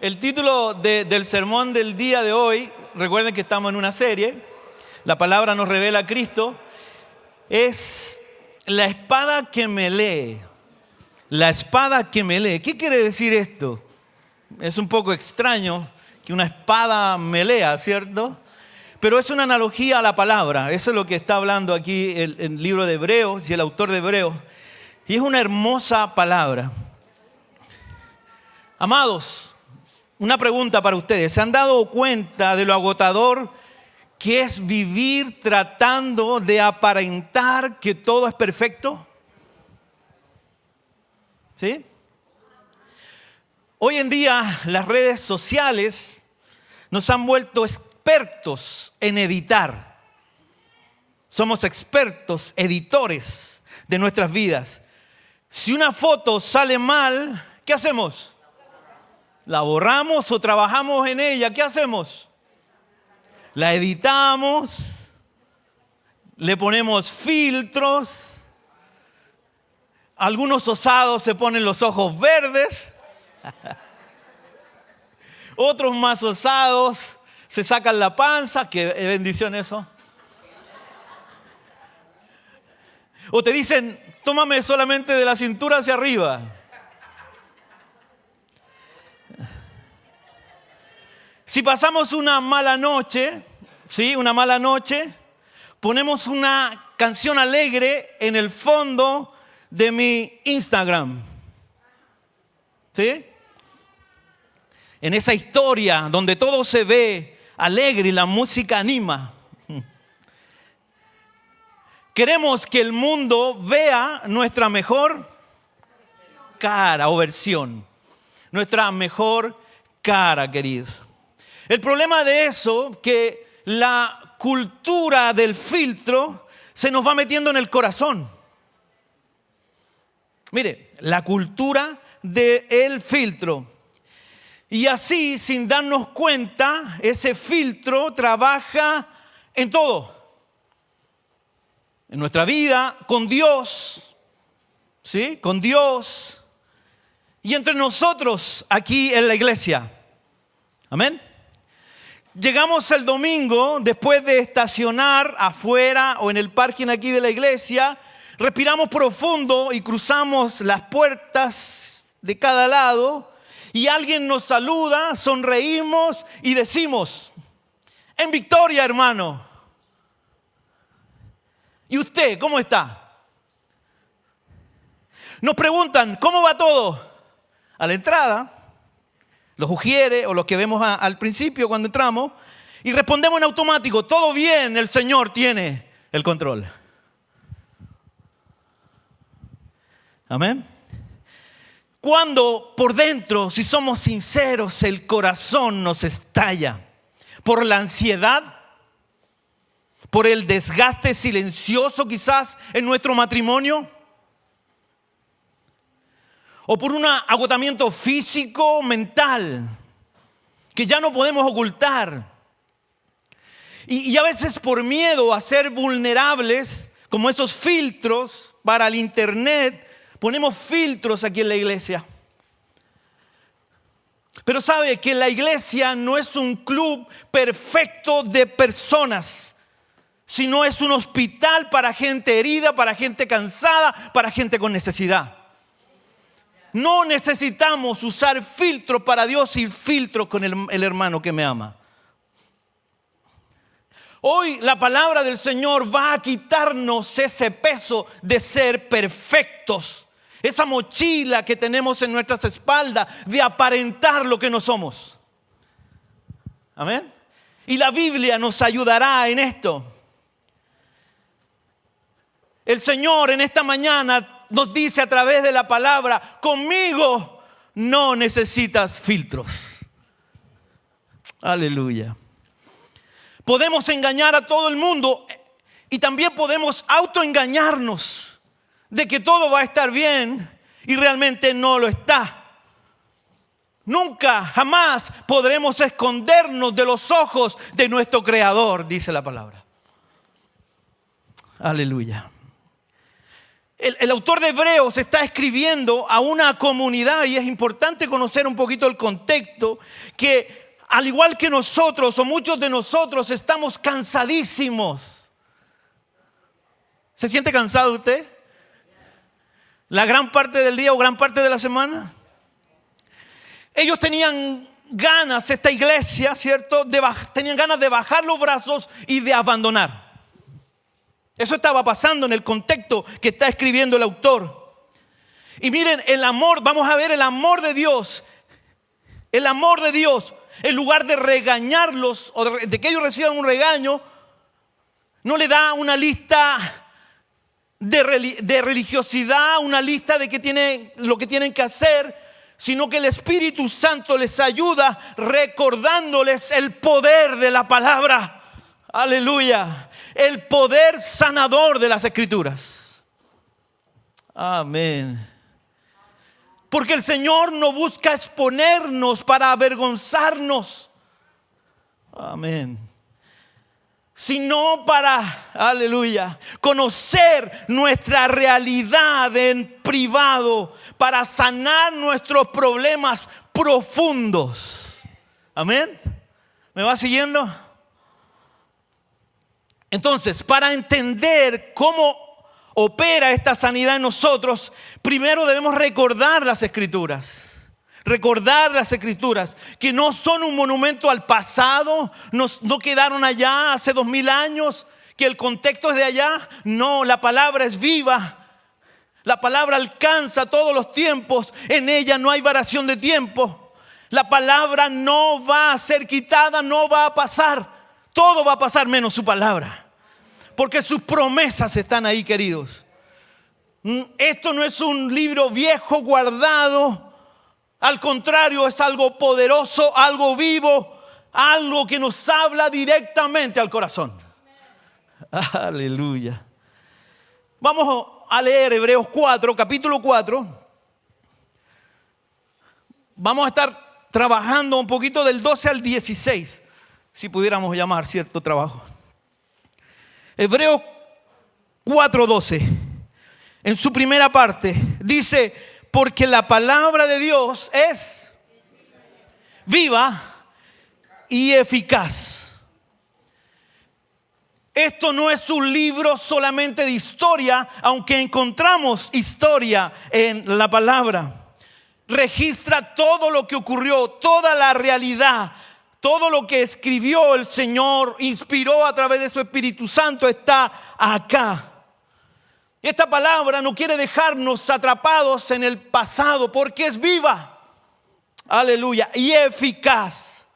El título del sermón del día de hoy, recuerden que estamos en una serie, la palabra nos revela a Cristo, es la espada que me lee. La espada que me lee. ¿Qué quiere decir esto? Es un poco extraño que una espada me lea, ¿cierto? Pero es una analogía a la palabra. Eso es lo que está hablando aquí el libro de Hebreos y el autor de Hebreos. Y es una hermosa palabra. Amados, una pregunta para ustedes. ¿Se han dado cuenta de lo agotador que es vivir tratando de aparentar que todo es perfecto? ¿Sí? Hoy en día las redes sociales nos han vuelto expertos en editar. Somos expertos editores de nuestras vidas. Si una foto sale mal, ¿qué hacemos? ¿La borramos o trabajamos en ella? ¿Qué hacemos? La editamos, le ponemos filtros. Algunos osados se ponen los ojos verdes. Otros más osados se sacan la panza. Qué bendición eso. O te dicen, tómame solamente de la cintura hacia arriba. Si pasamos una mala noche, ¿sí? Una mala noche, ponemos una canción alegre en el fondo de mi Instagram. ¿Sí? En esa historia donde todo se ve alegre y la música anima. Queremos que el mundo vea nuestra mejor cara o versión. Nuestra mejor cara, queridos. El problema de eso, que la cultura del filtro se nos va metiendo en el corazón. Mire, la cultura del filtro. Y así, sin darnos cuenta, ese filtro trabaja en todo. En nuestra vida, con Dios, ¿sí? Con Dios. Y entre nosotros, aquí en la iglesia. Amén. Llegamos el domingo, después de estacionar afuera o en el parking aquí de la iglesia, respiramos profundo y cruzamos las puertas de cada lado y alguien nos saluda, sonreímos y decimos, en victoria, hermano. ¿Y usted cómo está? Nos preguntan, ¿cómo va todo? A la entrada, los ujieres o los que vemos al principio cuando entramos, y respondemos en automático, todo bien, el Señor tiene el control. Amén. Cuando por dentro, si somos sinceros, el corazón nos estalla por la ansiedad, por el desgaste silencioso quizás en nuestro matrimonio, o por un agotamiento físico, mental, que ya no podemos ocultar. Y a veces por miedo a ser vulnerables, como esos filtros para el internet, ponemos filtros aquí en la iglesia. Pero sabe que la iglesia no es un club perfecto de personas, sino es un hospital para gente herida, para gente cansada, para gente con necesidad. No necesitamos usar filtro para Dios y filtro con el hermano que me ama. Hoy la palabra del Señor va a quitarnos ese peso de ser perfectos. Esa mochila que tenemos en nuestras espaldas de aparentar lo que no somos. Amén. Y la Biblia nos ayudará en esto. El Señor en esta mañana nos dice a través de la palabra, conmigo no necesitas filtros. Aleluya. Podemos engañar a todo el mundo y también podemos autoengañarnos de que todo va a estar bien y realmente no lo está. Nunca, jamás podremos escondernos de los ojos de nuestro Creador, dice la palabra. Aleluya. El autor de Hebreos está escribiendo a una comunidad, y es importante conocer un poquito el contexto, que al igual que nosotros o muchos de nosotros estamos cansadísimos. ¿Se siente cansado usted? ¿La gran parte del día o gran parte de la semana? Ellos tenían ganas, esta iglesia, ¿cierto? Tenían ganas de bajar los brazos y de abandonar. Eso estaba pasando en el contexto que está escribiendo el autor. Y miren, el amor, vamos a ver el amor de Dios. El amor de Dios, en lugar de regañarlos o de que ellos reciban un regaño, no le da una lista de religiosidad, una lista de lo que tienen que hacer, sino que el Espíritu Santo les ayuda recordándoles el poder de la palabra. Aleluya. El poder sanador de las Escrituras. Amén. Porque el Señor no busca exponernos para avergonzarnos. Amén. Sino para, aleluya, conocer nuestra realidad en privado, para sanar nuestros problemas profundos. Amén. ¿Me va siguiendo? Entonces, para entender cómo opera esta sanidad en nosotros, primero debemos recordar las Escrituras. Recordar las Escrituras, que no son un monumento al pasado, no quedaron allá hace 2000 años, que el contexto es de allá. No, la palabra es viva. La palabra alcanza todos los tiempos. En ella no hay variación de tiempo. La palabra no va a ser quitada, no va a pasar. Todo va a pasar menos su palabra. Porque sus promesas están ahí, queridos. Esto no es un libro viejo guardado. Al contrario, es algo poderoso, algo vivo, algo que nos habla directamente al corazón. Aleluya. Vamos a leer Hebreos 4, capítulo 4. Vamos a estar trabajando un poquito del 12 al 16, si pudiéramos llamar cierto trabajo. Hebreos 4:12, en su primera parte, dice: porque la palabra de Dios es viva y eficaz. Esto no es un libro solamente de historia, aunque encontramos historia en la palabra. Registra todo lo que ocurrió, toda la realidad, todo lo que escribió el Señor, inspiró a través de su Espíritu Santo, está acá. Esta palabra no quiere dejarnos atrapados en el pasado, porque es viva, aleluya, y eficaz.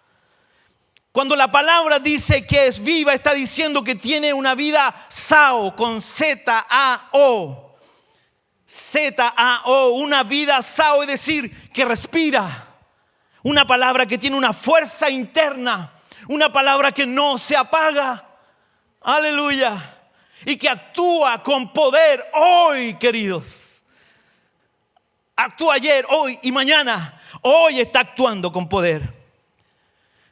Cuando la palabra dice que es viva, está diciendo que tiene una vida sao, con Z-A-O. Z-A-O, una vida sao, es decir, que respira. Una palabra que tiene una fuerza interna, una palabra que no se apaga, aleluya. Y que actúa con poder hoy, queridos. Actúa ayer, hoy y mañana. Hoy está actuando con poder.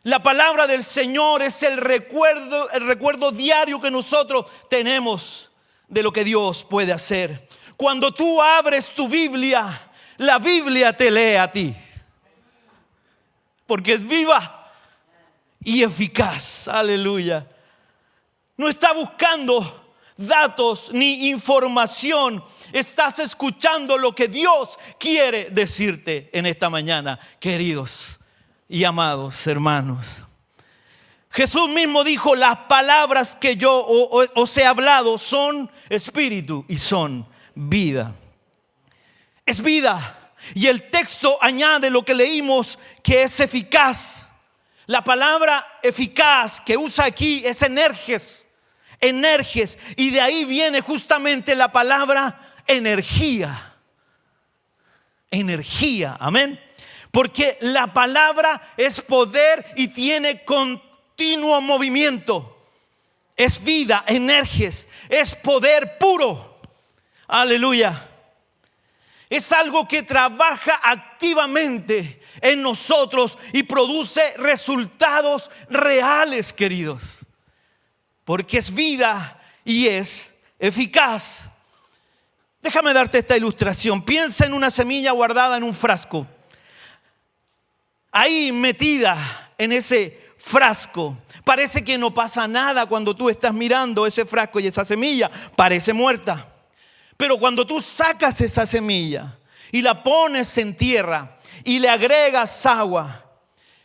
La palabra del Señor es el recuerdo diario que nosotros tenemos de lo que Dios puede hacer. Cuando tú abres tu Biblia, la Biblia te lee a ti. Porque es viva y eficaz. Aleluya. No está buscando datos ni información. Estás escuchando lo que Dios quiere decirte en esta mañana, queridos y amados hermanos. Jesús mismo dijo: las palabras que yo os he hablado son espíritu y son vida. Es vida. Y el texto añade lo que leímos, que es eficaz. La palabra eficaz que usa aquí es energes. Y de ahí viene justamente la palabra energía. Energía, amén. Porque la palabra es poder y tiene continuo movimiento. Es vida, energes, es poder puro. Aleluya. Es algo que trabaja activamente en nosotros y produce resultados reales, queridos. Porque es vida y es eficaz. Déjame darte esta ilustración. Piensa en una semilla guardada en un frasco. Ahí metida en ese frasco. Parece que no pasa nada cuando tú estás mirando ese frasco y esa semilla parece muerta. Pero cuando tú sacas esa semilla y la pones en tierra y le agregas agua,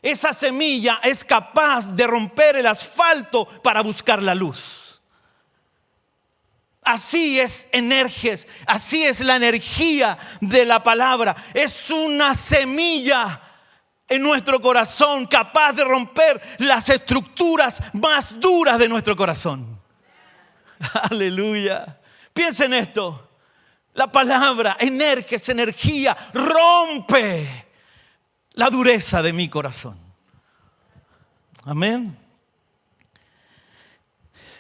esa semilla es capaz de romper el asfalto para buscar la luz. Así es Energes, así es la energía de la palabra. Es una semilla en nuestro corazón capaz de romper las estructuras más duras de nuestro corazón. Aleluya. Piensa en esto. La palabra, Energes, energía, rompe la dureza de mi corazón. Amén.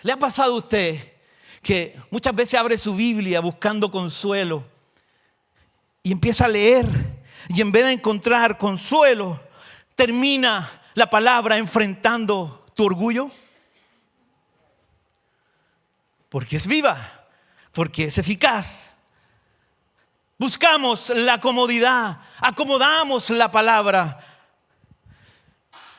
¿Le ha pasado a usted que muchas veces abre su Biblia buscando consuelo y empieza a leer y en vez de encontrar consuelo, termina la palabra enfrentando tu orgullo? Porque es viva, porque es eficaz. Buscamos la comodidad, acomodamos la palabra.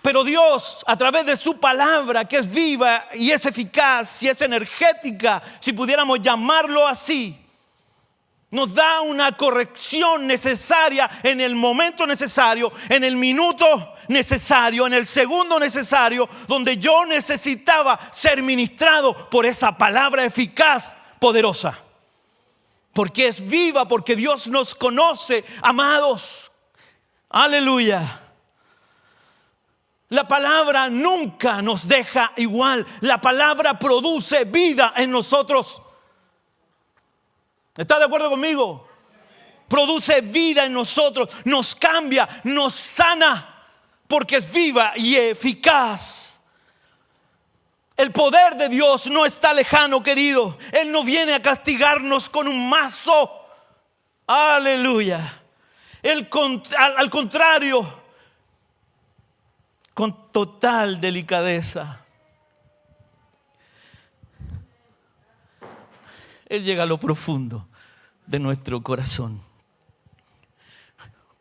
Pero Dios, a través de su palabra, que es viva y es eficaz y es energética, si pudiéramos llamarlo así, nos da una corrección necesaria en el momento necesario, en el minuto necesario, en el segundo necesario, donde yo necesitaba ser ministrado por esa palabra eficaz, poderosa. Porque es viva, porque Dios nos conoce, amados. Aleluya. La palabra nunca nos deja igual. La palabra produce vida en nosotros. ¿Está de acuerdo conmigo? Produce vida en nosotros, nos cambia, nos sana, porque es viva y eficaz. El poder de Dios no está lejano, querido. Él no viene a castigarnos con un mazo. Aleluya. Al contrario, con total delicadeza, Él llega a lo profundo de nuestro corazón,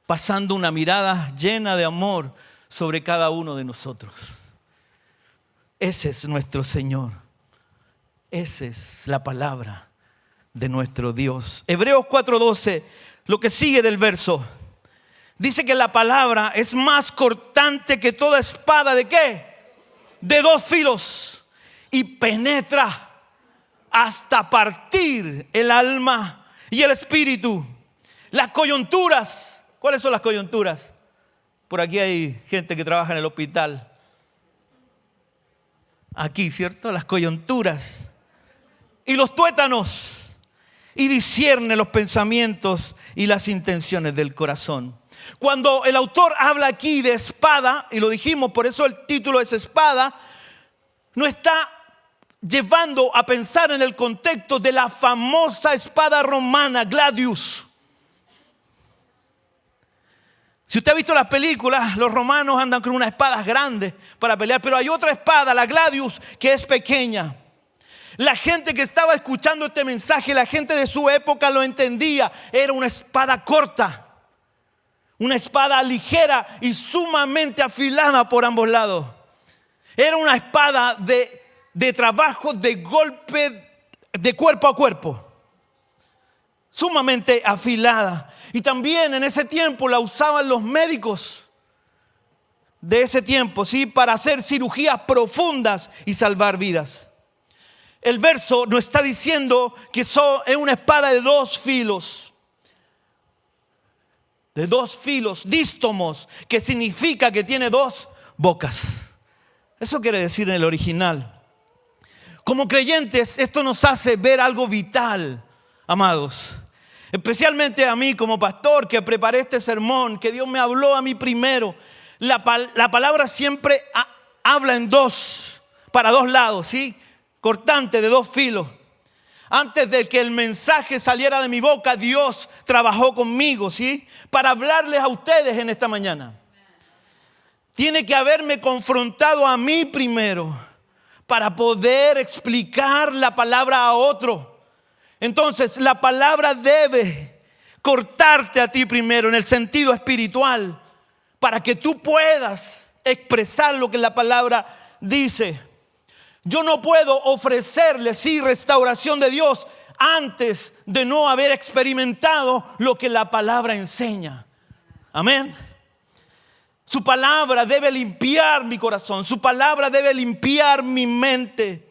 pasando una mirada llena de amor sobre cada uno de nosotros. Ese es nuestro Señor. Esa es la palabra de nuestro Dios. Hebreos 4:12, lo que sigue del verso, dice que la palabra es más cortante que toda espada. ¿De qué? De 2 filos. Y penetra hasta partir el alma y el espíritu. Las coyunturas. ¿Cuáles son las coyunturas? Por aquí hay gente que trabaja en el hospital. Aquí, ¿cierto? Las coyunturas. Y los tuétanos. Y discierne los pensamientos y las intenciones del corazón. Cuando el autor habla aquí de espada, y lo dijimos, por eso el título es espada, no está llevando a pensar en el contexto de la famosa espada romana, gladius. Si usted ha visto las películas, los romanos andan con unas espadas grandes para pelear, pero hay otra espada, la gladius, que es pequeña. La gente que estaba escuchando este mensaje, la gente de su época lo entendía, era una espada corta, una espada ligera y sumamente afilada por ambos lados. Era una espada de trabajo, de golpe, de cuerpo a cuerpo, sumamente afilada. Y también en ese tiempo la usaban los médicos de ese tiempo, ¿sí? Para hacer cirugías profundas y salvar vidas. El verso nos está diciendo que es una espada de 2 filos. De 2 filos, dístomos, que significa que tiene 2 bocas. Eso quiere decir en el original. Como creyentes, esto nos hace ver algo vital, amados. Especialmente a mí como pastor que preparé este sermón, que Dios me habló a mí primero. La palabra siempre habla en 2, para 2 lados, ¿sí? Cortante de 2 filos. Antes de que el mensaje saliera de mi boca, Dios trabajó conmigo, ¿sí? Para hablarles a ustedes en esta mañana. Tiene que haberme confrontado a mí primero para poder explicar la palabra a otro. Entonces la palabra debe cortarte a ti primero en el sentido espiritual para que tú puedas expresar lo que la palabra dice. Yo no puedo ofrecerle, sí, restauración de Dios antes de no haber experimentado lo que la palabra enseña. Amén. Su palabra debe limpiar mi corazón. Su palabra debe limpiar mi mente.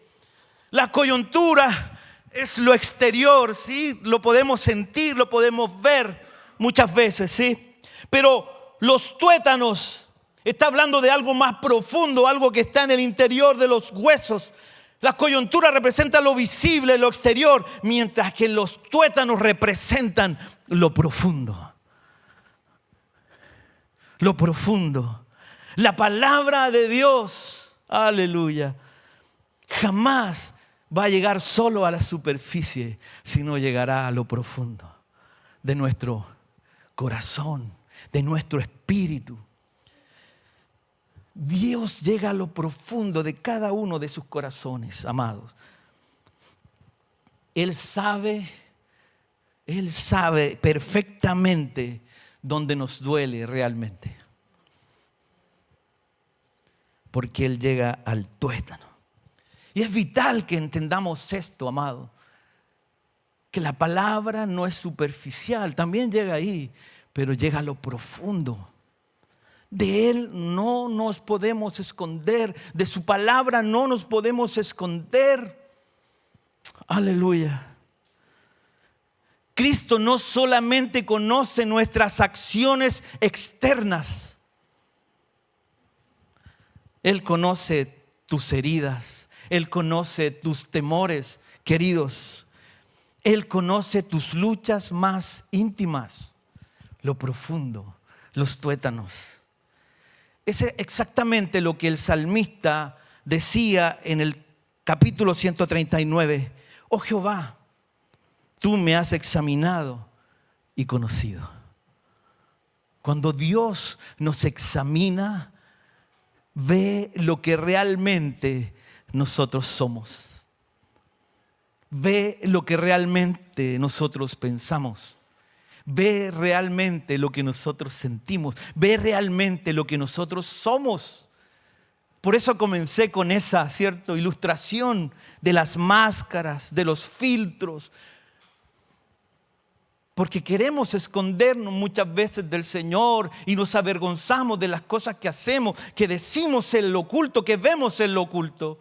La coyuntura es lo exterior, ¿sí? Lo podemos sentir, lo podemos ver muchas veces, ¿sí? Pero los tuétanos está hablando de algo más profundo, algo que está en el interior de los huesos. La coyuntura representa lo visible, lo exterior, mientras que los tuétanos representan lo profundo. Lo profundo. La palabra de Dios, aleluya, jamás va a llegar solo a la superficie, sino llegará a lo profundo de nuestro corazón, de nuestro espíritu. Dios llega a lo profundo de cada uno de sus corazones, amados. Él sabe perfectamente dónde nos duele realmente. Porque Él llega al tuétano. Y es vital que entendamos esto, amado. Que la palabra no es superficial, también llega ahí, pero llega a lo profundo. De Él no nos podemos esconder, de su palabra no nos podemos esconder. Aleluya. Cristo no solamente conoce nuestras acciones externas. Él conoce tus heridas. Él conoce tus temores, queridos. Él conoce tus luchas más íntimas, lo profundo, los tuétanos. Es exactamente lo que el salmista decía en el capítulo 139. Oh Jehová, tú me has examinado y conocido. Cuando Dios nos examina, ve lo que realmente nosotros somos. Ve lo que realmente nosotros pensamos. Ve realmente lo que nosotros sentimos. Ve realmente lo que nosotros somos. Por eso comencé con esa, ¿cierto?, ilustración de las máscaras, de los filtros. Porque queremos escondernos muchas veces del Señor y nos avergonzamos de las cosas que hacemos, que decimos en lo oculto, que vemos en lo oculto.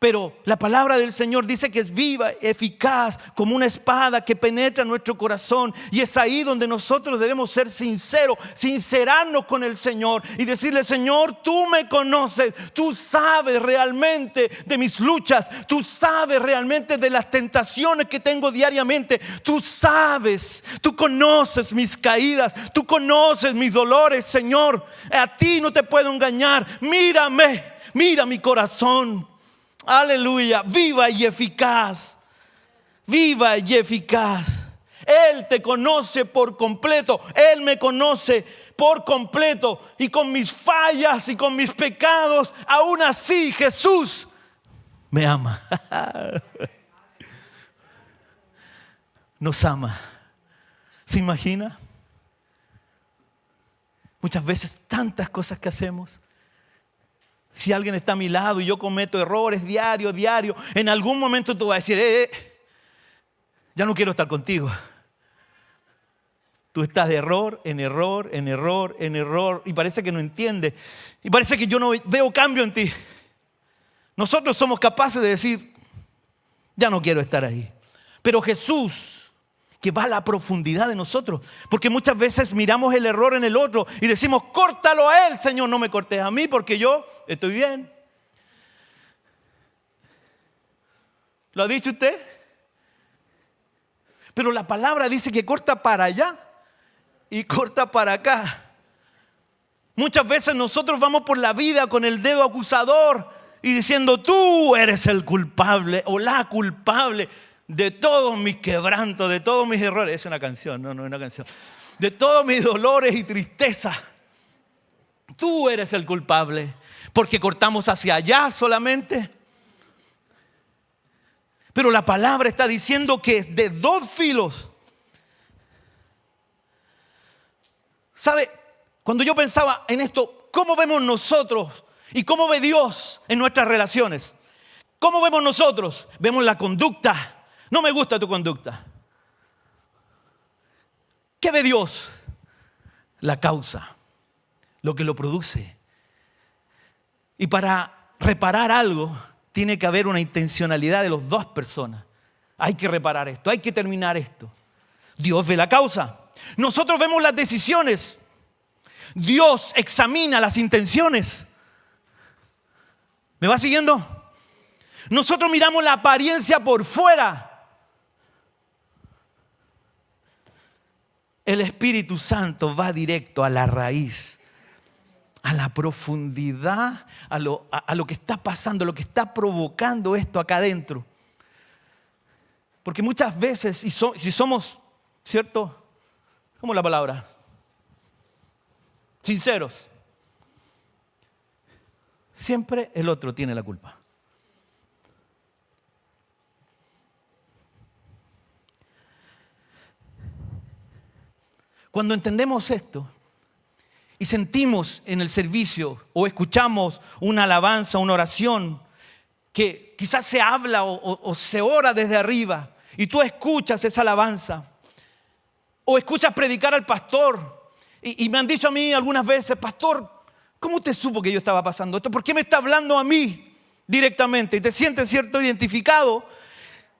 Pero la palabra del Señor dice que es viva, eficaz, como una espada que penetra nuestro corazón. Y es ahí donde nosotros debemos ser sinceros, sincerarnos con el Señor y decirle: Señor, tú me conoces, tú sabes realmente de mis luchas, tú sabes realmente de las tentaciones que tengo diariamente, tú sabes, tú conoces mis caídas, tú conoces mis dolores, Señor. A ti no te puedo engañar. Mírame, mira mi corazón. Aleluya, viva y eficaz. Viva y eficaz. Él te conoce por completo. Él me conoce por completo. Y con mis fallas y con mis pecados, aún así Jesús me ama. Nos ama. ¿Se imagina? Muchas veces tantas cosas que hacemos. Si alguien está a mi lado y yo cometo errores diario, en algún momento tú vas a decir: ya no quiero estar contigo. Tú estás de error en error, en error, en error, y parece que no entiendes. Y parece que yo no veo cambio en ti. Nosotros somos capaces de decir: ya no quiero estar ahí. Pero Jesús, que va a la profundidad de nosotros, porque muchas veces miramos el error en el otro y decimos: córtalo a él, Señor, no me cortes a mí porque yo estoy bien. ¿Lo ha dicho usted? Pero la palabra dice que corta para allá y corta para acá. Muchas veces nosotros vamos por la vida con el dedo acusador y diciendo: tú eres el culpable o la culpable de todos mis quebrantos, de todos mis errores. Es una canción, no es una canción. De todos mis dolores y tristeza. Tú eres el culpable. Porque cortamos hacia allá solamente. Pero la palabra está diciendo que es de dos filos. ¿Sabe? Cuando yo pensaba en esto, ¿cómo vemos nosotros y cómo ve Dios en nuestras relaciones? ¿Cómo vemos nosotros? Vemos la conducta. No me gusta tu conducta. ¿Qué ve Dios? La causa, lo que lo produce. Y para reparar algo, tiene que haber una intencionalidad de las dos personas. Hay que reparar esto, hay que terminar esto. Dios ve la causa. Nosotros vemos las decisiones. Dios examina las intenciones. ¿Me va siguiendo? Nosotros miramos la apariencia por fuera. El Espíritu Santo va directo a la raíz, a la profundidad, a lo que está pasando, lo que está provocando esto acá adentro. Porque muchas veces, si somos, ¿cierto? ¿Cómo es la palabra? Sinceros. Siempre el otro tiene la culpa. Cuando entendemos esto y sentimos en el servicio o escuchamos una alabanza, una oración que quizás se habla o se ora desde arriba y tú escuchas esa alabanza o escuchas predicar al pastor y me han dicho a mí algunas veces: pastor, ¿cómo usted supo que yo estaba pasando esto? ¿Por qué me está hablando a mí directamente? Y te sientes cierto identificado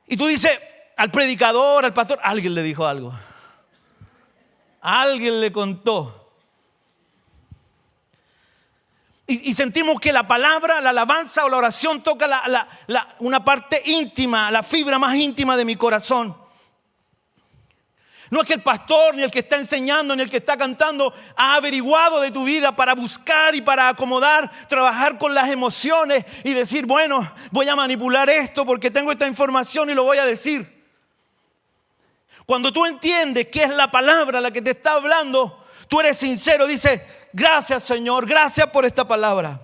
y tú dices al predicador, al pastor, alguien le dijo algo. Alguien le contó. Y sentimos que la palabra, la alabanza o la oración toca una parte íntima, la fibra más íntima de mi corazón. No es que el pastor, ni el que está enseñando, ni el que está cantando ha averiguado de tu vida para buscar y para acomodar, trabajar con las emociones y decir: bueno, voy a manipular esto porque tengo esta información y lo voy a decir. Cuando tú entiendes que es la palabra la que te está hablando, tú eres sincero, dices: gracias, Señor, gracias por esta palabra.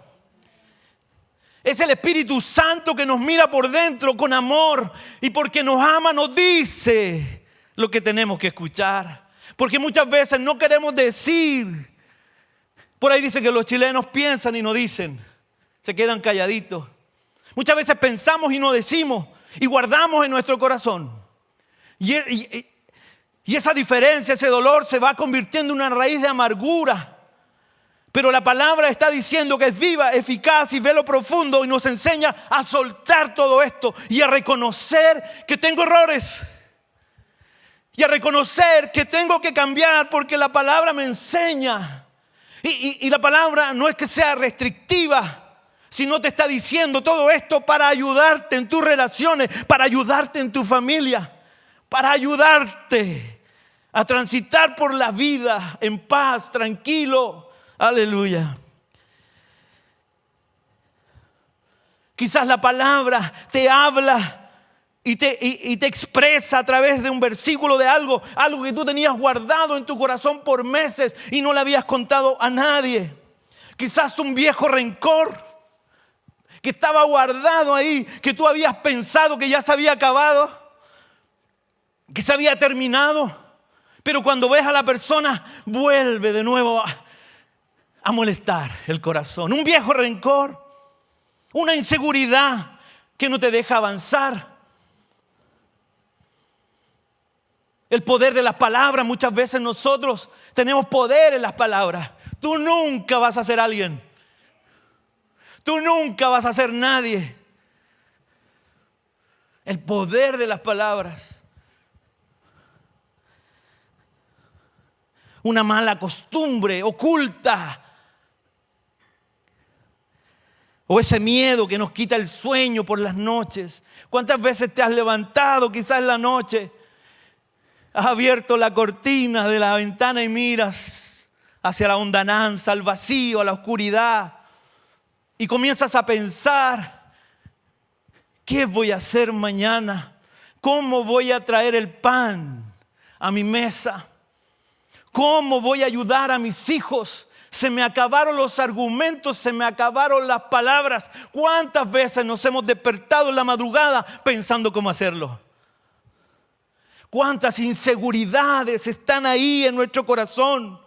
Es el Espíritu Santo que nos mira por dentro con amor y porque nos ama nos dice lo que tenemos que escuchar. Porque muchas veces no queremos decir. Por ahí dice que los chilenos piensan y no dicen, se quedan calladitos. Muchas veces pensamos y no decimos y guardamos en nuestro corazón. Y esa diferencia, ese dolor se va convirtiendo en una raíz de amargura. Pero la palabra está diciendo que es viva, eficaz y ve lo profundo y nos enseña a soltar todo esto y a reconocer que tengo errores. Y a reconocer que tengo que cambiar porque la palabra me enseña. Y la palabra no es que sea restrictiva, sino te está diciendo todo esto para ayudarte en tus relaciones, para ayudarte en tu familia, para ayudarte a transitar por la vida en paz, tranquilo. Aleluya. Quizás la palabra te habla y te expresa a través de un versículo de algo que tú tenías guardado en tu corazón por meses y no le habías contado a nadie. Quizás un viejo rencor que estaba guardado ahí, que tú habías pensado que ya se había acabado, que se había terminado, pero cuando ves a la persona vuelve de nuevo a molestar el corazón. Un viejo rencor, una inseguridad que no te deja avanzar. El poder de las palabras, muchas veces nosotros tenemos poder en las palabras. Tú nunca vas a ser alguien. Tú nunca vas a ser nadie. El poder de las palabras. Una mala costumbre oculta. O ese miedo que nos quita el sueño por las noches. ¿Cuántas veces te has levantado quizás en la noche? Has abierto la cortina de la ventana y miras hacia la hondananza, al vacío, a la oscuridad. Y comienzas a pensar, ¿qué voy a hacer mañana? ¿Cómo voy a traer el pan a mi mesa? ¿Cómo voy a ayudar a mis hijos? se me acabaron los argumentos, se me acabaron las palabras. ¿Cuántas veces nos hemos despertado en la madrugada pensando cómo hacerlo? ¿Cuántas inseguridades están ahí en nuestro corazón?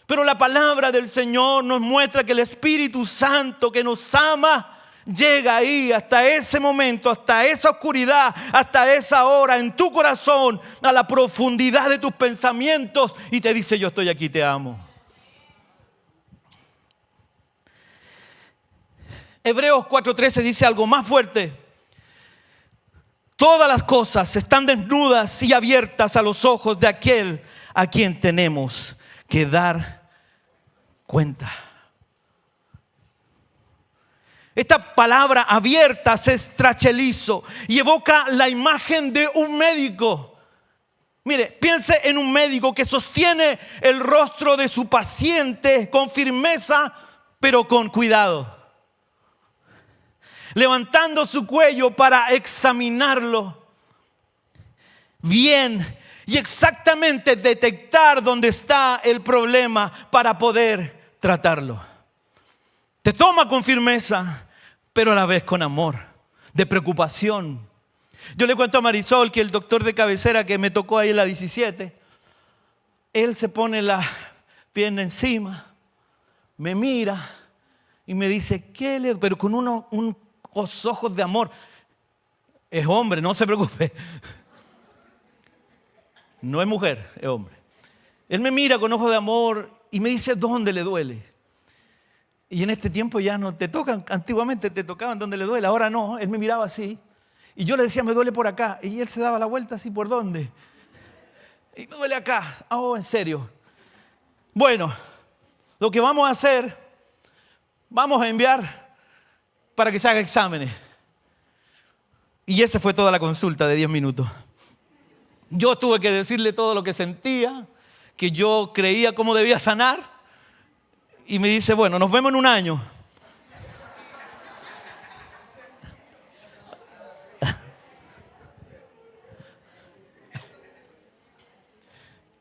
Pero la palabra del Señor nos muestra que el Espíritu Santo que nos ama llega ahí hasta ese momento, hasta esa oscuridad, hasta esa hora en tu corazón, a la profundidad de tus pensamientos y te dice: yo estoy aquí, te amo. Hebreos 4:13 dice algo más fuerte. Todas las cosas están desnudas y abiertas a los ojos de aquel a quien tenemos que dar cuenta. Esta palabra abierta se estrachelizo y evoca la imagen de un médico. Mire, piense en un médico que sostiene el rostro de su paciente con firmeza, pero con cuidado, levantando su cuello para examinarlo bien y exactamente detectar dónde está el problema para poder tratarlo. Te toma con firmeza, pero a la vez con amor, de preocupación. Yo le cuento a Marisol que el doctor de cabecera que me tocó ahí en la 17, él se pone la pierna encima, me mira y me dice: ¿qué le...? Pero con unos ojos de amor. Es hombre, no se preocupe. No es mujer, es hombre. Él me mira con ojos de amor y me dice: ¿dónde le duele? Y en este tiempo ya no te tocan. Antiguamente te tocaban donde le duele, ahora no. Él me miraba así y yo le decía: me duele por acá. Y él se daba la vuelta así: ¿por dónde? Y me duele acá. Oh, en serio. Bueno, lo que vamos a hacer, vamos a enviar para que se haga exámenes. Y esa fue toda la consulta de 10 minutos. Yo tuve que decirle todo lo que sentía, que yo creía cómo debía sanar. Y me dice: bueno, nos vemos en un año.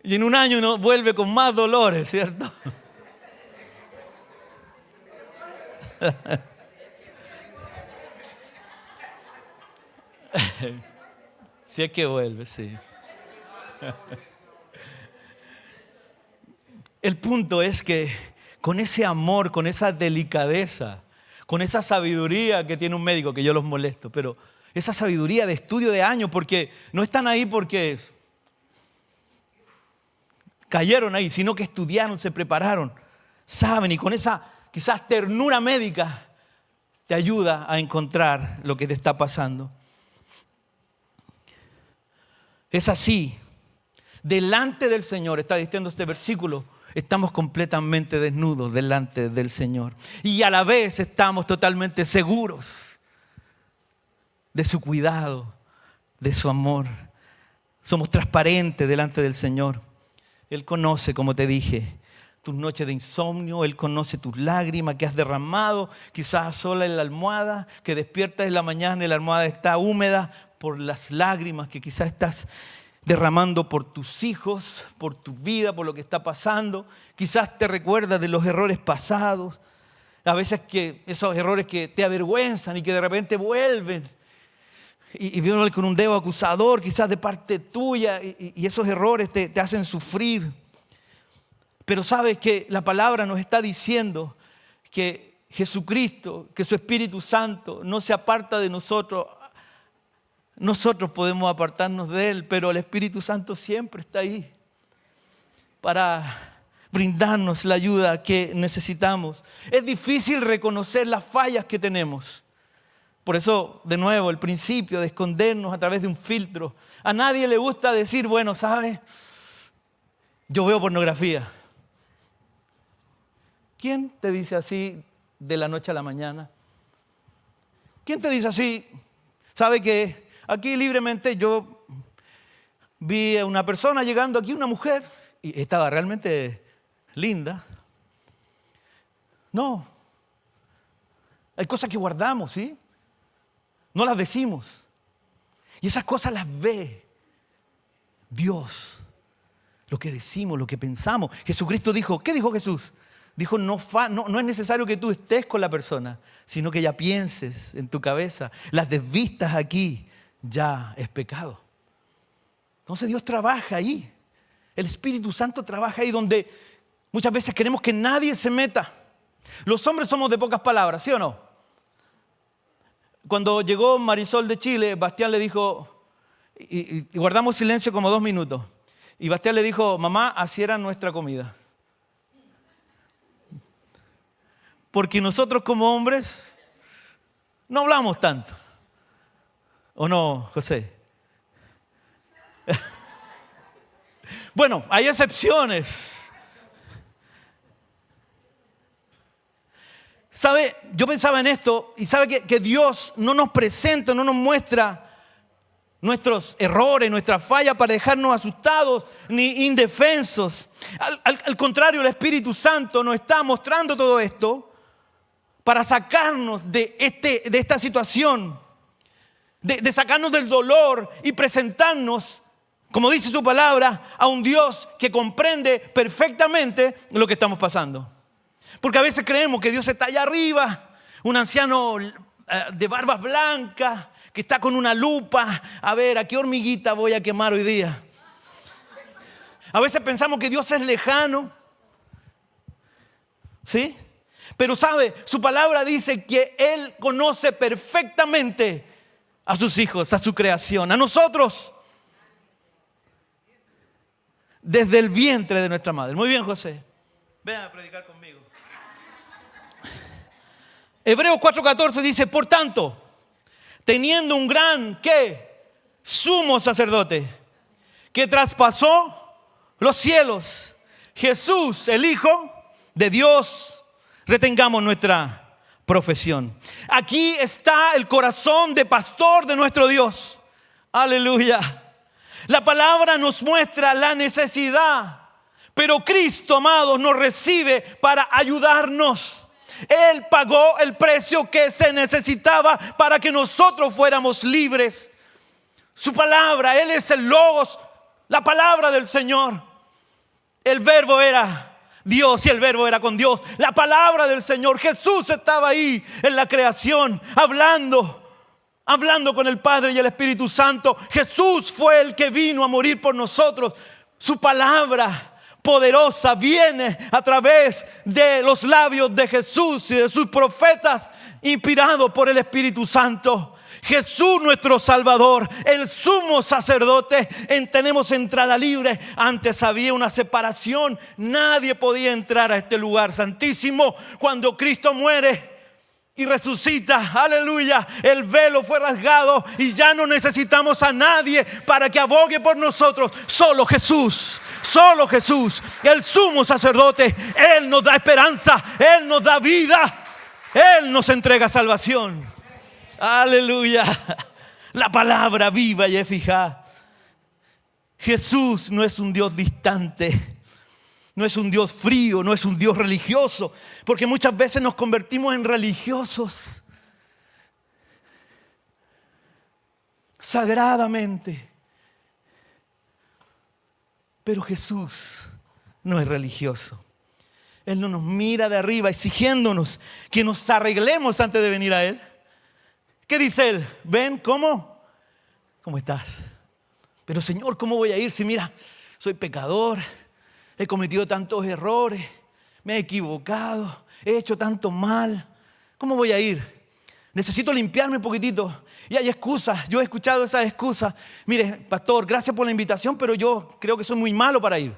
Y en un año uno vuelve con más dolores, ¿cierto? Si es que vuelve, sí. El punto es que con ese amor, con esa delicadeza, con esa sabiduría que tiene un médico, que yo los molesto, pero esa sabiduría de estudio de años, porque no están ahí porque cayeron ahí, sino que estudiaron, se prepararon, saben, y con esa quizás ternura médica te ayuda a encontrar lo que te está pasando. Es así. Delante del Señor, está diciendo este versículo, estamos completamente desnudos delante del Señor. Y a la vez estamos totalmente seguros de su cuidado, de su amor. Somos transparentes delante del Señor. Él conoce, como te dije, tus noches de insomnio. Él conoce tus lágrimas que has derramado, quizás sola en la almohada, que despiertas en la mañana y la almohada está húmeda por las lágrimas que quizás estás derramando por tus hijos, por tu vida, por lo que está pasando. Quizás te recuerdas de los errores pasados, a veces que esos errores que te avergüenzan y que de repente vuelven y vienen con un dedo acusador, quizás de parte tuya, y esos errores te hacen sufrir. Pero sabes que la palabra nos está diciendo que Jesucristo, que su Espíritu Santo no se aparta de nosotros. Nosotros podemos apartarnos de Él, pero el Espíritu Santo siempre está ahí para brindarnos la ayuda que necesitamos. Es difícil reconocer las fallas que tenemos. Por eso, de nuevo, el principio de escondernos a través de un filtro. A nadie le gusta decir: bueno, ¿sabes? Yo veo pornografía. ¿Quién te dice así de la noche a la mañana? ¿Quién te dice así? ¿Sabe que aquí libremente yo vi a una persona llegando aquí, una mujer, y estaba realmente linda? No. Hay cosas que guardamos, ¿sí? No las decimos. Y esas cosas las ve Dios. Lo que decimos, lo que pensamos. Jesucristo dijo, ¿qué dijo Jesús? Dijo, no es necesario que tú estés con la persona, sino que ya pienses en tu cabeza. Las desvistas aquí ya es pecado. Entonces Dios trabaja ahí. El Espíritu Santo trabaja ahí donde muchas veces queremos que nadie se meta. Los hombres somos de pocas palabras, ¿sí o no? Cuando llegó Marisol de Chile, Bastián le dijo, y guardamos silencio como 2 minutos. Y Bastián le dijo, mamá, así era nuestra comida. Porque nosotros como hombres no hablamos tanto. ¿O no, José? Bueno, hay excepciones. ¿Sabe? Yo pensaba en esto y sabe que Dios no nos presenta, no nos muestra nuestros errores, nuestras fallas para dejarnos asustados ni indefensos. Al contrario, el Espíritu Santo nos está mostrando todo esto para sacarnos de esta situación, de sacarnos del dolor y presentarnos, como dice su palabra, a un Dios que comprende perfectamente lo que estamos pasando. Porque a veces creemos que Dios está allá arriba, un anciano de barbas blancas, que está con una lupa, a ver, ¿a qué hormiguita voy a quemar hoy día? A veces pensamos que Dios es lejano, ¿sí? Pero sabe, su palabra dice que Él conoce perfectamente a sus hijos, a su creación, a nosotros, desde el vientre de nuestra madre. Muy bien, José. Ven a predicar conmigo. Hebreos 4:14 dice, por tanto, teniendo un gran, ¿qué? Sumo sacerdote, que traspasó los cielos, Jesús, el Hijo de Dios, retengamos nuestra profesión. Aquí está el corazón de pastor de nuestro Dios. Aleluya. La palabra nos muestra la necesidad, pero Cristo, amados, nos recibe para ayudarnos. Él pagó el precio que se necesitaba para que nosotros fuéramos libres. Su palabra, Él es el Logos, la palabra del Señor. El verbo era Dios y el verbo era con Dios. La palabra del Señor, Jesús estaba ahí en la creación, hablando con el Padre y el Espíritu Santo. Jesús fue el que vino a morir por nosotros. Su palabra poderosa viene a través de los labios de Jesús y de sus profetas, inspirado por el Espíritu Santo. Jesús, nuestro Salvador, el sumo sacerdote, tenemos entrada libre. Antes había una separación, nadie podía entrar a este lugar santísimo. Cuando Cristo muere y resucita, aleluya, el velo fue rasgado y ya no necesitamos a nadie para que abogue por nosotros. Solo Jesús, el sumo sacerdote. Él nos da esperanza, Él nos da vida, Él nos entrega salvación. Aleluya. La palabra viva y eficaz. Jesús no es un Dios distante, no es un Dios frío, no es un Dios religioso, porque muchas veces nos convertimos en religiosos sagradamente. Pero Jesús no es religioso. Él no nos mira de arriba exigiéndonos que nos arreglemos antes de venir a Él. ¿Qué dice Él? Ven, ¿cómo? ¿Cómo estás? Pero Señor, ¿cómo voy a ir si mira, soy pecador, he cometido tantos errores, me he equivocado, he hecho tanto mal? ¿Cómo voy a ir? Necesito limpiarme un poquitito. Y hay excusas, yo he escuchado esas excusas. Mire, pastor, gracias por la invitación, pero yo creo que soy muy malo para ir.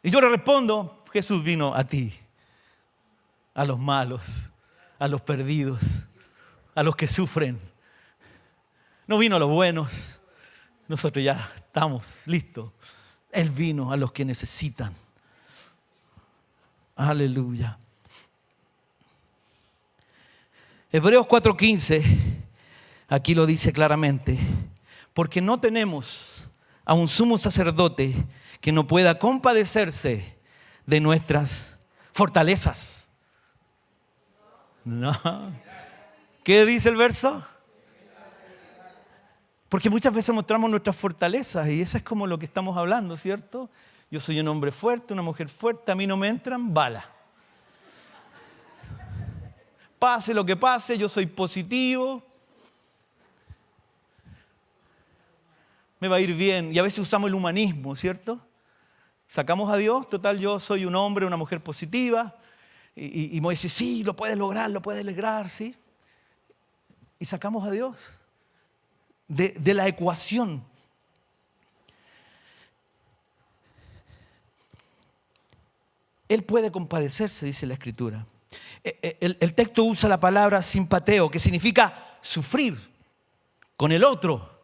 Y yo le respondo, Jesús vino a ti, a los malos, a los perdidos, a los que sufren. No vino a los buenos. Nosotros ya estamos listos. Él vino a los que necesitan. Aleluya. Hebreos 4:15, aquí lo dice claramente, porque no tenemos a un sumo sacerdote que no pueda compadecerse de nuestras fortalezas. No. ¿Qué dice el verso? Porque muchas veces mostramos nuestras fortalezas y eso es como lo que estamos hablando, ¿cierto? Yo soy un hombre fuerte, una mujer fuerte, a mí no me entran balas. Pase lo que pase, yo soy positivo. Me va a ir bien. Y a veces usamos el humanismo, ¿cierto? Sacamos a Dios, total, yo soy un hombre, una mujer positiva. Y me dice, sí, lo puedes lograr, ¿sí? Y sacamos a Dios de la ecuación. Él puede compadecerse, dice la Escritura. El texto usa la palabra simpateo, que significa sufrir con el otro.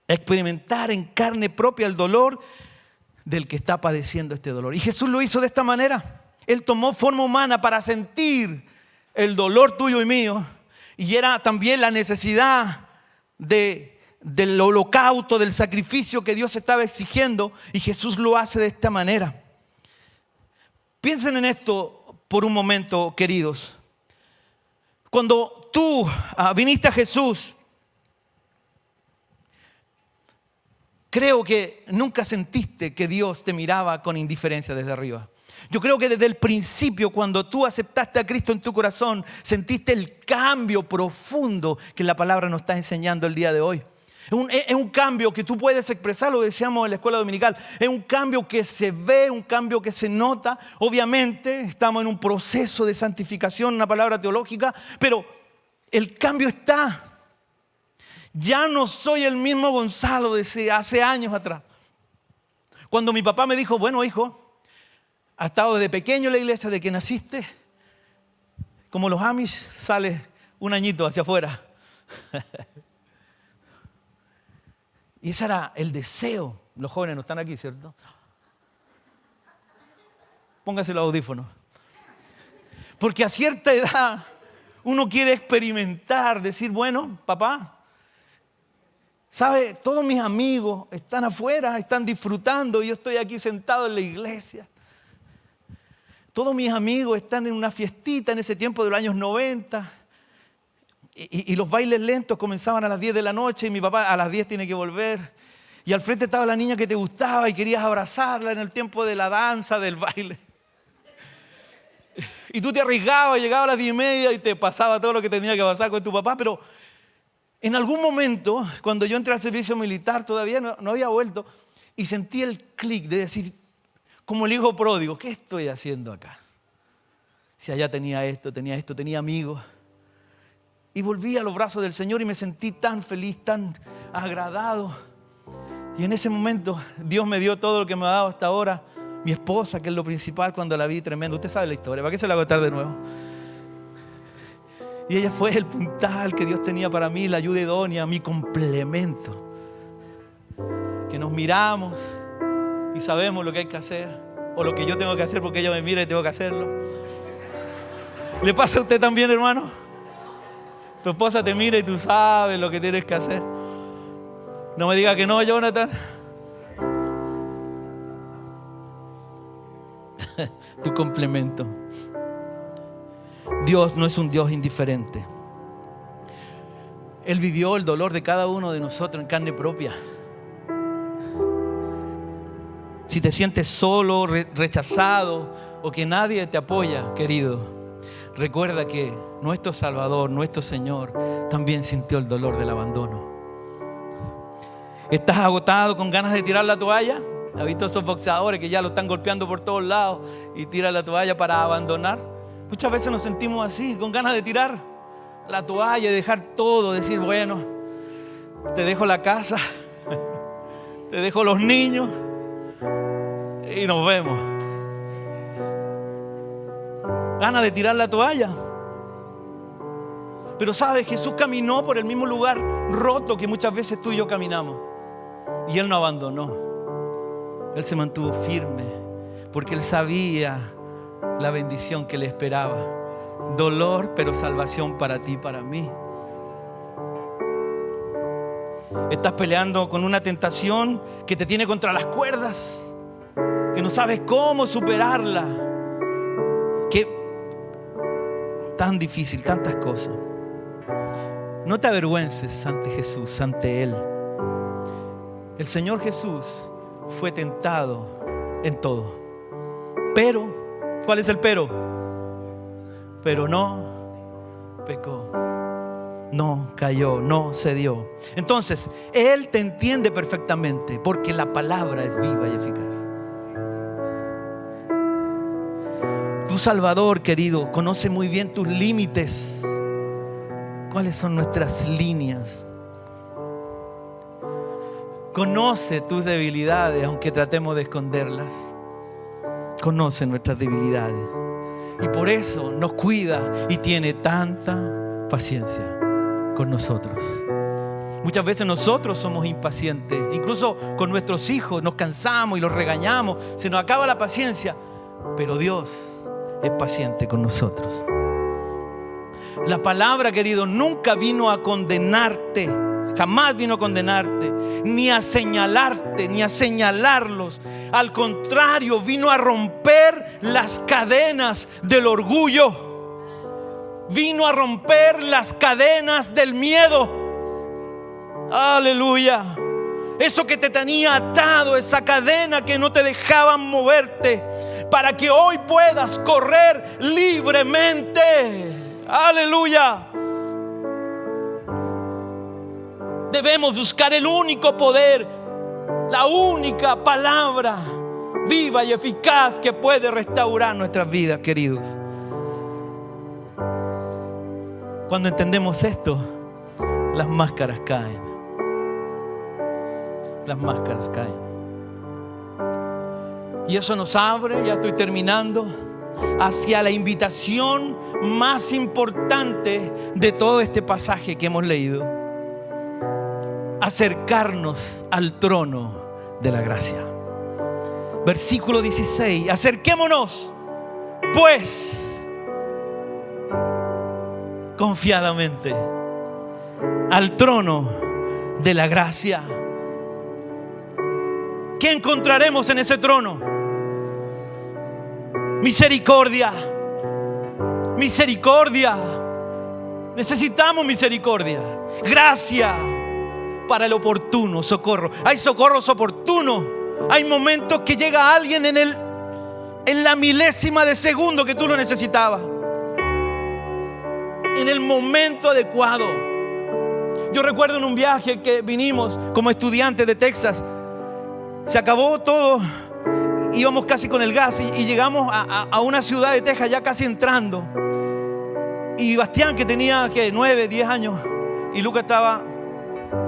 Experimentar en carne propia el dolor del que está padeciendo este dolor. Y Jesús lo hizo de esta manera. Él tomó forma humana para sentir el dolor tuyo y mío. Y era también la necesidad del holocausto, del sacrificio que Dios estaba exigiendo. Y Jesús lo hace de esta manera. Piensen en esto por un momento, queridos. Cuando tú viniste a Jesús, creo que nunca sentiste que Dios te miraba con indiferencia desde arriba. Yo creo que desde el principio, cuando tú aceptaste a Cristo en tu corazón, sentiste el cambio profundo que la palabra nos está enseñando el día de hoy. Es un cambio que tú puedes expresar, lo decíamos en la escuela dominical. Es un cambio que se ve, un cambio que se nota. Obviamente estamos en un proceso de santificación, una palabra teológica, pero el cambio está. Ya no soy el mismo Gonzalo de hace años atrás. Cuando mi papá me dijo, bueno, hijo, has estado desde pequeño en la iglesia, de que naciste, como los Amish, sales un añito hacia afuera. Y ese era el deseo. Los jóvenes no están aquí, ¿cierto? Póngase los audífonos. Porque a cierta edad uno quiere experimentar, decir, bueno, papá, ¿sabe? Todos mis amigos están afuera, están disfrutando y yo estoy aquí sentado en la iglesia. Todos mis amigos están en una fiestita en ese tiempo de los años 90. Y los bailes lentos comenzaban a las 10 de la noche y mi papá a las 10 tiene que volver. Y al frente estaba la niña que te gustaba y querías abrazarla en el tiempo de la danza, del baile. Y tú te arriesgabas, llegabas a las 10:30 y te pasaba todo lo que tenía que pasar con tu papá. Pero en algún momento, cuando yo entré al servicio militar, todavía no había vuelto, y sentí el clic de decir, como el hijo pródigo, ¿qué estoy haciendo acá? Si allá tenía esto, tenía amigos. Y volví a los brazos del Señor y me sentí tan feliz, tan agradado. Y en ese momento Dios me dio todo lo que me ha dado hasta ahora. Mi esposa, que es lo principal, cuando la vi, tremendo. Usted sabe la historia, ¿para qué se la voy a contar de nuevo? Y ella fue el puntal que Dios tenía para mí, la ayuda idónea, mi complemento. Que nos miramos y sabemos lo que hay que hacer, o lo que yo tengo que hacer porque ella me mira y tengo que hacerlo. ¿Le pasa a usted también, hermano? Tu esposa te mira y tú sabes lo que tienes que hacer. No me diga que no, Jonathan. Tu complemento. Dios no es un Dios indiferente. Él vivió el dolor de cada uno de nosotros en carne propia. Si te sientes solo, rechazado o que nadie te apoya, querido, recuerda que nuestro Salvador, nuestro Señor, también sintió el dolor del abandono. ¿Estás agotado con ganas de tirar la toalla? ¿Has visto esos boxeadores que ya lo están golpeando por todos lados y tiran la toalla para abandonar? Muchas veces nos sentimos así, con ganas de tirar la toalla y dejar todo, decir, bueno, te dejo la casa, te dejo los niños y nos vemos. Ganas de tirar la toalla. Pero sabes, Jesús caminó por el mismo lugar roto que muchas veces tú y yo caminamos. Y Él no abandonó. Él se mantuvo firme porque Él sabía la bendición que le esperaba. Dolor, pero salvación para ti y para mí. Estás peleando con una tentación que te tiene contra las cuerdas, que no sabes cómo superarla. Que tan difícil, tantas cosas. No te avergüences ante Jesús, ante Él. El Señor Jesús fue tentado en todo. Pero, ¿cuál es el pero? Pero no pecó, no cayó, no cedió. Entonces, Él te entiende perfectamente porque la palabra es viva y eficaz. Tu Salvador, querido, conoce muy bien tus límites. ¿Cuáles son nuestras líneas? Conoce tus debilidades, aunque tratemos de esconderlas. Conoce nuestras debilidades. Y por eso nos cuida y tiene tanta paciencia con nosotros. Muchas veces nosotros somos impacientes. Incluso con nuestros hijos nos cansamos y los regañamos. Se nos acaba la paciencia. Pero Dios es paciente con nosotros. La palabra, querido, nunca vino a condenarte. Jamás vino a condenarte, ni a señalarte, ni a señalarlos. Al contrario, vino a romper las cadenas del orgullo. Vino a romper las cadenas del miedo. Aleluya. Eso que te tenía atado, esa cadena que no te dejaban moverte, para que hoy puedas correr libremente. Aleluya. Debemos buscar el único poder, la única palabra viva y eficaz que puede restaurar nuestras vidas, queridos. Cuando entendemos esto, las máscaras caen. Las máscaras caen. Y eso nos abre, ya estoy terminando, hacia la invitación más importante de todo este pasaje que hemos leído. Acercarnos al trono de la gracia. Versículo 16. Acerquémonos pues confiadamente al trono de la gracia. ¿Qué encontraremos en ese trono? Misericordia. Misericordia. Necesitamos misericordia. Gracia para el oportuno socorro. Hay socorros oportunos. Hay momentos que llega alguien en la milésima de segundo que tú lo necesitabas, en el momento adecuado. Yo recuerdo en un viaje que vinimos como estudiantes de Texas. Se acabó todo, íbamos casi con el gas y llegamos a una ciudad de Texas ya casi entrando. Y Bastián, que tenía 9, 10 años, y Lucas estaba...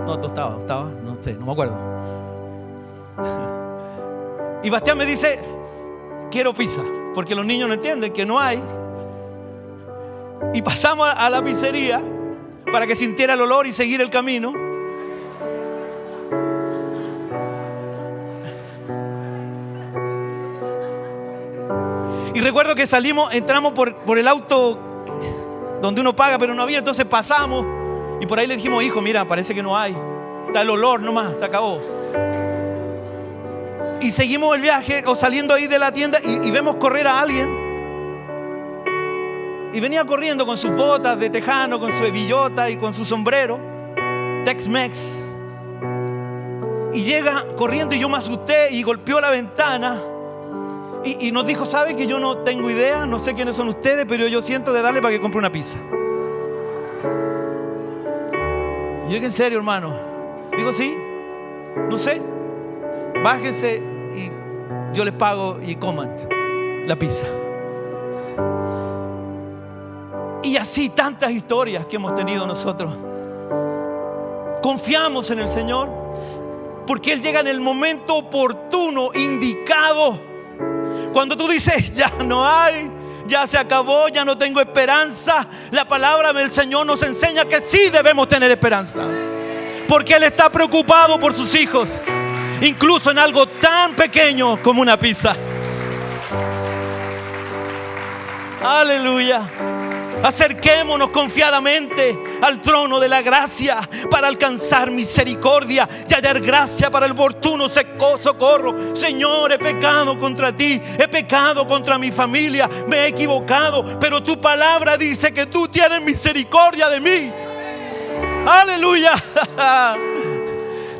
No, tú estaba, no sé, no me acuerdo. Y Bastián me dice, quiero pizza, porque los niños no entienden que no hay. Y pasamos a la pizzería para que sintiera el olor y seguir el camino. Y recuerdo que entramos por el auto donde uno paga, pero no había, entonces pasamos. Y por ahí le dijimos, hijo, mira, parece que no hay. Está el olor nomás, se acabó. Y seguimos el viaje, o saliendo ahí de la tienda, y vemos correr a alguien. Y venía corriendo con sus botas de tejano, con su hebillota y con su sombrero Tex-Mex. Y llega corriendo y yo me asusté y golpeó la ventana. Y nos dijo, ¿sabe que yo no tengo idea? No sé quiénes son ustedes, pero yo siento de darle para que compre una pizza. Y yo dije, ¿en serio, hermano? Digo, sí, no sé. Bájense y yo les pago y coman la pizza. Y así tantas historias que hemos tenido nosotros. Confiamos en el Señor porque Él llega en el momento oportuno, indicado. Cuando tú dices, ya no hay, ya se acabó, ya no tengo esperanza, la palabra del Señor nos enseña que sí debemos tener esperanza, porque Él está preocupado por sus hijos, incluso en algo tan pequeño como una pizza. Aleluya. Acerquémonos confiadamente al trono de la gracia para alcanzar misericordia y hallar gracia para el oportuno socorro. Señor, he pecado contra ti, he pecado contra mi familia, me he equivocado, pero tu palabra dice que tú tienes misericordia de mí. Aleluya.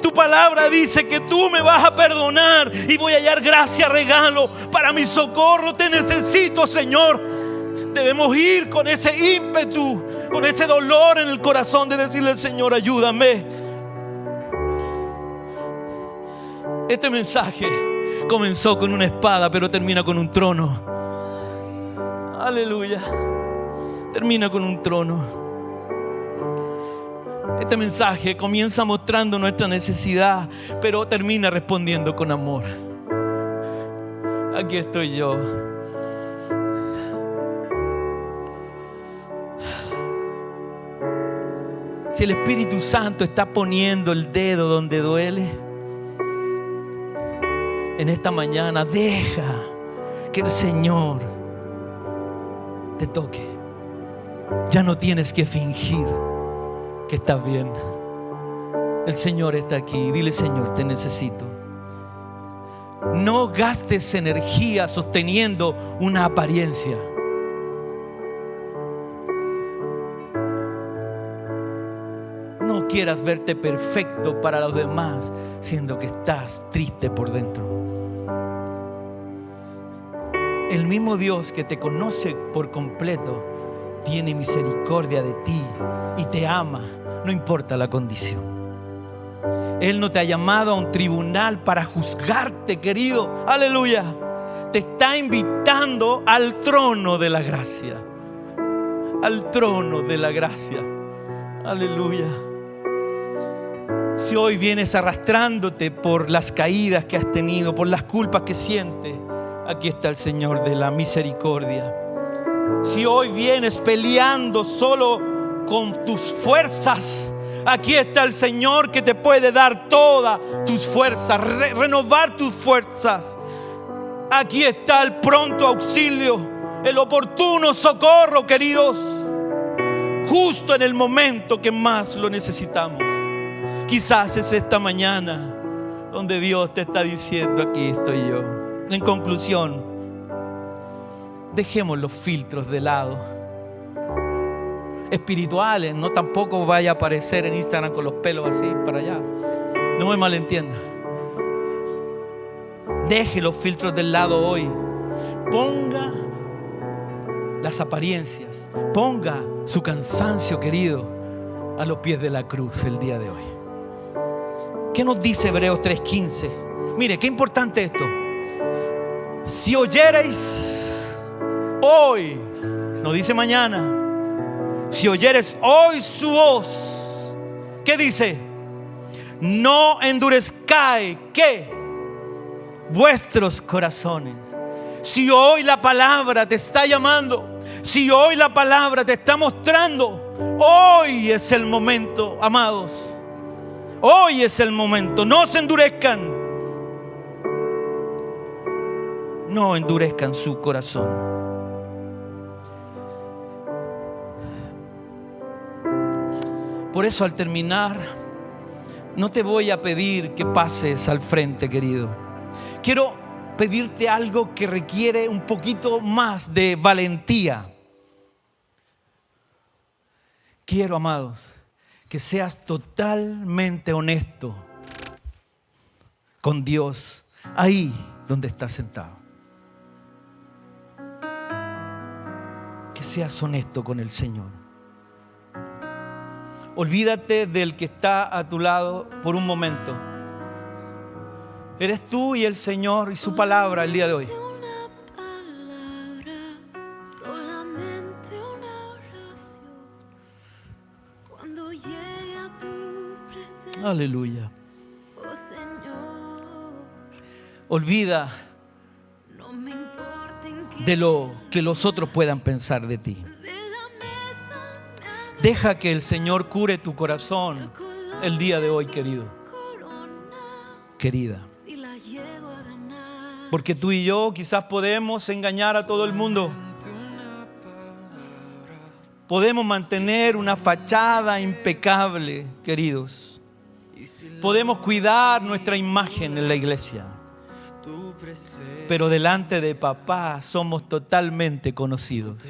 Tu palabra dice que tú me vas a perdonar y voy a hallar gracia, regalo para mi socorro. Te necesito, Señor. Debemos ir con ese ímpetu, con ese dolor en el corazón de decirle: Señor, ayúdame. Este mensaje comenzó con una espada, pero termina con un trono. Aleluya. Termina con un trono. Este mensaje comienza mostrando nuestra necesidad, pero termina respondiendo con amor. Aquí estoy yo. Si el Espíritu Santo está poniendo el dedo donde duele, en esta mañana deja que el Señor te toque. Ya no tienes que fingir que estás bien. El Señor está aquí. Dile: Señor, te necesito. No gastes energía sosteniendo una apariencia. No quieras verte perfecto para los demás, siendo que estás triste por dentro. El mismo Dios que te conoce por completo tiene misericordia de ti y te ama, no importa la condición. Él no te ha llamado a un tribunal para juzgarte, querido. Aleluya. Te está invitando al trono de la gracia. Al trono de la gracia. Aleluya. Si hoy vienes arrastrándote por las caídas que has tenido, por las culpas que sientes, aquí está el Señor de la misericordia. Si hoy vienes peleando solo con tus fuerzas, aquí está el Señor que te puede dar todas tus fuerzas, renovar tus fuerzas. Aquí está el pronto auxilio, el oportuno socorro, queridos, justo en el momento que más lo necesitamos. Quizás es esta mañana donde Dios te está diciendo: aquí estoy yo. En conclusión, dejemos los filtros de lado espirituales. No tampoco vaya a aparecer en Instagram con los pelos así para allá. No me malentienda. Deje los filtros del lado hoy. Ponga las apariencias, ponga su cansancio, querido, a los pies de la cruz el día de hoy. ¿Qué nos dice Hebreos 3:15? Mire, qué importante esto. Si oyereis hoy, no dice mañana, si oyeres hoy su voz, ¿qué dice? No endurezcáis, ¿qué? Vuestros corazones. Si hoy la palabra te está llamando, si hoy la palabra te está mostrando, hoy es el momento, amados. Hoy es el momento. No se endurezcan. No endurezcan su corazón. Por eso, al terminar, no te voy a pedir que pases al frente, querido. Quiero pedirte algo que requiere un poquito más de valentía. Quiero, amados, que seas totalmente honesto con Dios ahí donde estás sentado. Que seas honesto con el Señor. Olvídate del que está a tu lado por un momento. Eres tú y el Señor y su palabra el día de hoy. Aleluya. Olvida de lo que los otros puedan pensar de ti. Deja que el Señor cure tu corazón el día de hoy, querido, querida. Porque tú y yo quizás podemos engañar a todo el mundo. Podemos mantener una fachada impecable, queridos. Podemos cuidar nuestra imagen en la iglesia. Pero delante de papá somos totalmente conocidos.